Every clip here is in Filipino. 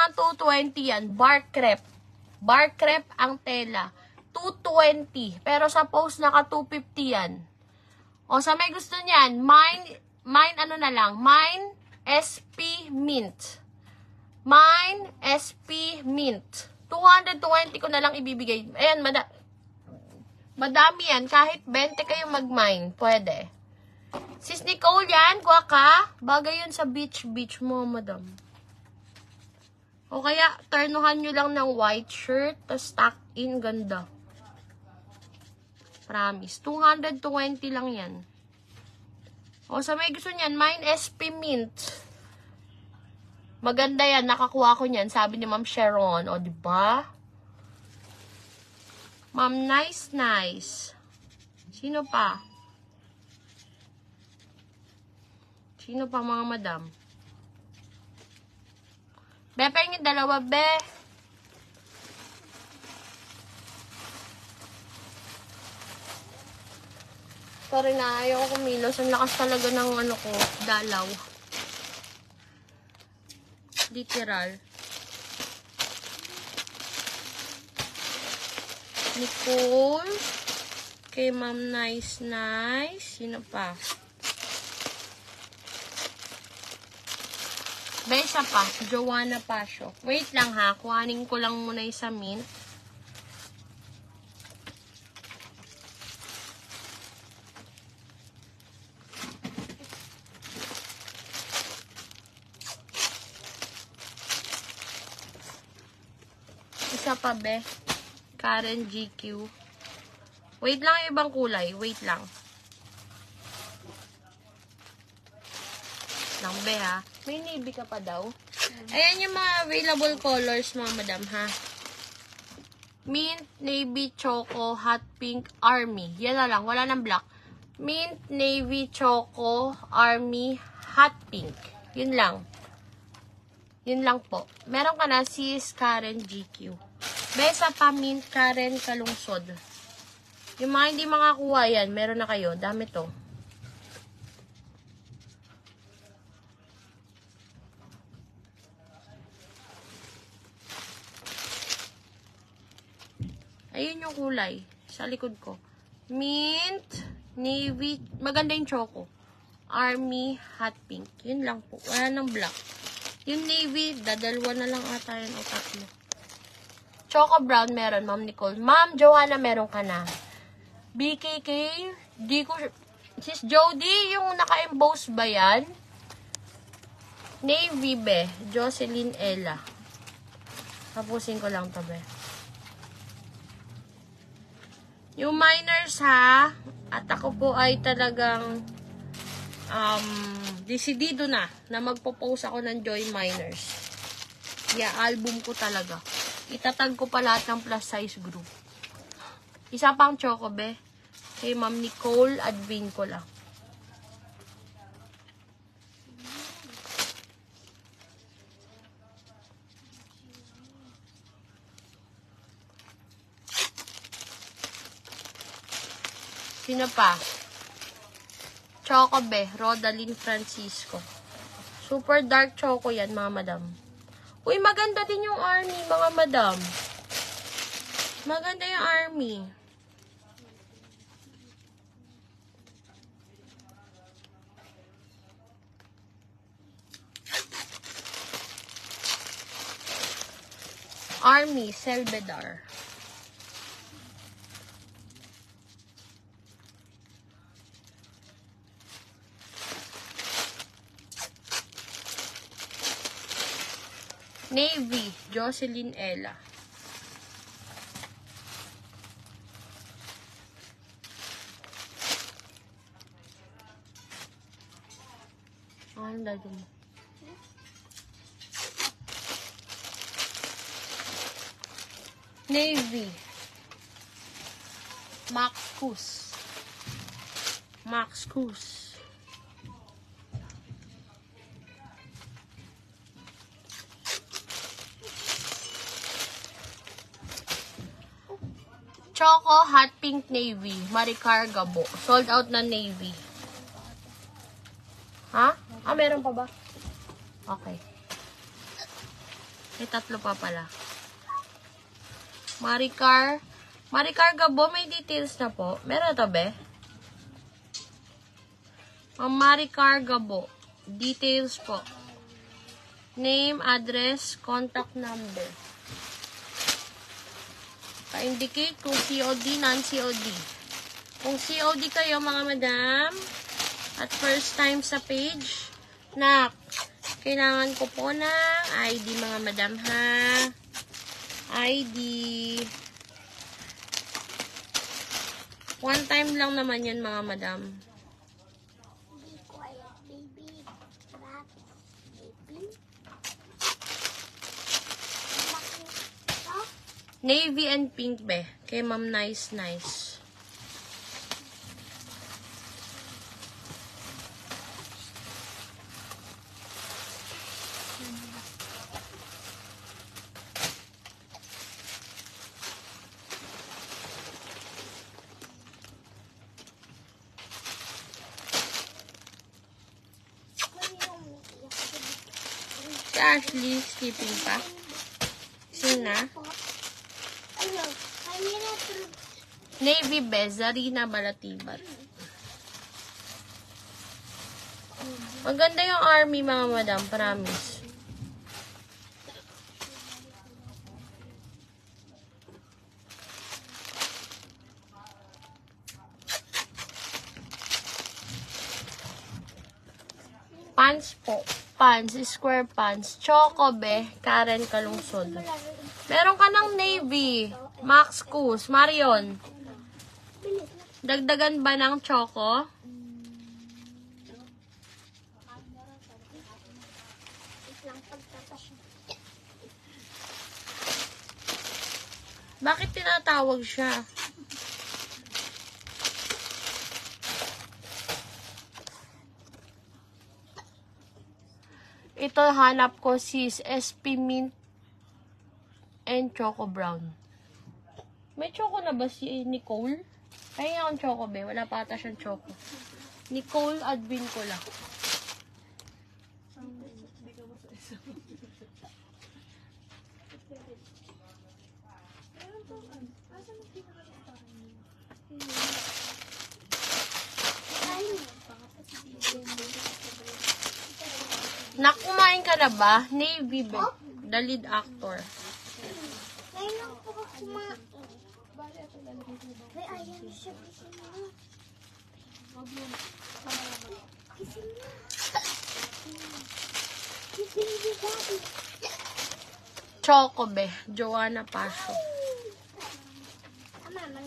ng 220 yan. Bark crepe. Bark crepe ang tela. 220. Pero sa post, naka 250 yan. O, sa may gusto niyan, mine ano na lang, mine SP Mint. Mine SP Mint. 220 ko na lang ibibigay. Ayan, madami yan. Kahit 20 kayo mag-mine, pwede. Sis Nicole yan, kuha ka. Bagay yun sa beach mo, madam. O kaya, turnuhan nyo lang ng white shirt, tas tuck in, ganda. Promise. 220 lang yan. O, sa may gusto niyan, mine SP Mint. Maganda yan. Nakakuha ko niyan. Sabi ni Ma'am Sharon. O, diba? Ma'am, nice. Sino pa? Sino pa, mga madam? Be, pahingin dalawa, be. Sorry na, ayaw ko kumilos. Ang lakas talaga ng ano ko, dalaw. Literal. Nicole. Kay Ma'am Nice. Sino pa? Besa pa. Joanna Pasio. Wait lang ha. Kuhanin ko lang muna yung sa mint. Isa pa, be. Karen GQ. Wait lang yung ibang kulay. Wait lang. Lang, be, ha. May navy ka pa daw. Ayan yung mga available colors, mga madam, ha. Mint, navy, choco, hot pink, army. Yan na lang. Wala nang black. Mint, navy, choco, army, hot pink. Yun lang. Yun lang po. Meron ka na sis Karen GQ. Besa pa mint Karen Kalungsod. Yung mga hindi makakuha yan, meron na kayo. Dami to. Ayun yung kulay. Sa likod ko. Mint, navy, maganda yung choco. Army, hot pink. Yun lang po. Wala nang black. Yung navy, dadalwa na lang ata yan o tatlo. Choco brown meron, Ma'am Nicole. Ma'am Joanna, meron ka na. BKK, di ko, sis Jody, yung naka-emboss ba yan? Navy, be. Jocelyn Ella. Tapusin ko lang to, be. Yung minors, ha, at ako po ay talagang decidido na magpo-post ako ng Joy Minors. Yeah, album ko talaga. Itatag ko pa lahat ng plus size group. Isa pang choco, be. Kay Ma'am Nicole, advin ko lang. Sino pa? Choco, be. Rodaline Francisco. Super dark choco yan, mga madam. Uy, maganda din yung army, mga madam. Maganda yung army. Army, Selbedar. Navy, Jocelyn Ella. Ang lalo mo. Navy. Max Cus. Choco, hot pink navy. Maricar Gabo. Sold out na navy. Ha? Ah, meron pa ba? Okay. May 3 pa pala. Maricar Gabo, may details na po. Meron to, be? Maricar Gabo. Details po. Name, address, contact number. Pa-indicate kung COD, non-COD. Kung COD kayo, mga madam, at first time sa page, na kailangan ko po ng ID, mga madam, ha? ID. One time lang naman yun, mga madam. Navy and pink, be. Kay Ma'am Nice. Si Ashley, skipping pa. Sina? Navy, be. Zarina Balatibat. Maganda yung army, mga madam. Promise. Pants po. Pants. Square pants. Choco, be. Karen Kalungsod. Meron ka ng Navy. Max Cus. Marion. Dagdagan ba ng choco? Bakit tinatawag siya? Ito, hanap ko sis. SP Mint and Choco Brown. May choco na ba si Nicole? Kaya akong choco, be. Wala pa ata siyang choco. Nicole, admin ko lang. Nakumain ka na ba? Navy, be. The lead actor. Ngayon po ako kumain. May ayan siya. Choco, be. Joanna Pasio. Mama,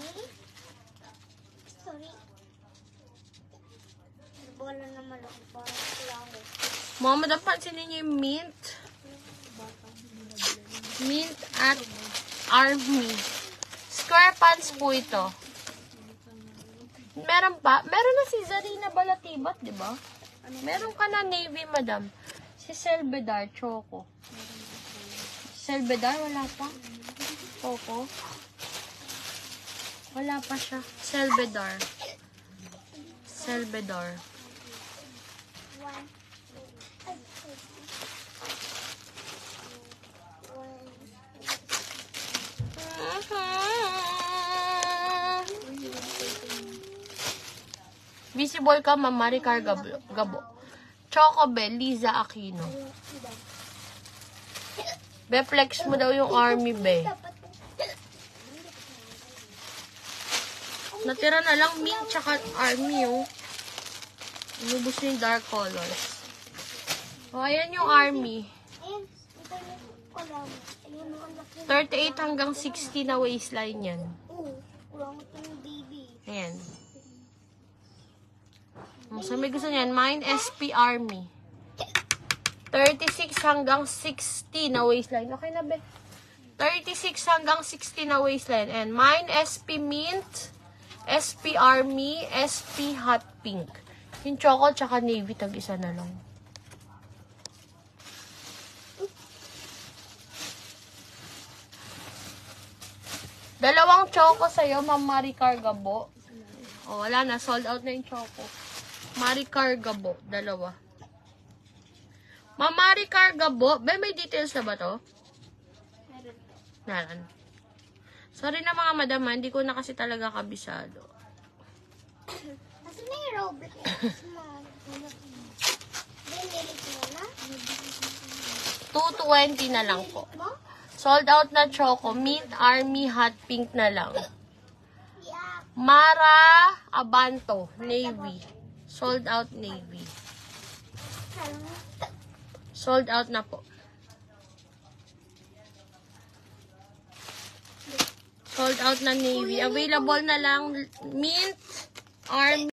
sorry. Bola na malaki pa. Mga madam, pansinin niyo yung mint. Mint at army. Square pants po ito. Meron pa. Meron na si Zarina Balatibat, di ba? Meron ka na Navy, madam. Si Selbedar, Choco. Selbedar, wala pa. Choco. Wala pa siya. Selbedar. Visible ka, Ma'am Maricar Gabo. Choco, be. Liza Aquino. Be, flex mo daw yung army, be. Natira na lang mint tsaka army, oh. Inubos na yung dark colors. O, ayan yung army. 38 hanggang 60 na waistline yan. Ayan. So, may gusto niyan, mine SP Army. 36 hanggang 60 na waistline. Okay na, be? 36 hanggang 60 na waistline. And mine SP Mint, SP Army, SP Hot Pink. Yung choco tsaka navy, tag-isa na lang. Dalawang choco sa'yo, Ma'am Maricar Gabo. O, wala na. Sold out na yung choco. Maricar Gabo. Dalawa. Ma'am Maricar Gabo. May details na ba to? Yan. Sorry na mga madam, hindi ko na kasi talaga kabisado. Kasi may Roblox. Small. Dinilit mo na? 220 na lang po. Mo? Sold out na choco. Mint Army Hot Pink na lang. Yeah. Mara Abanto, Navy. Sold out Navy. Sold out na po. Sold out na Navy. Available na lang Mint Army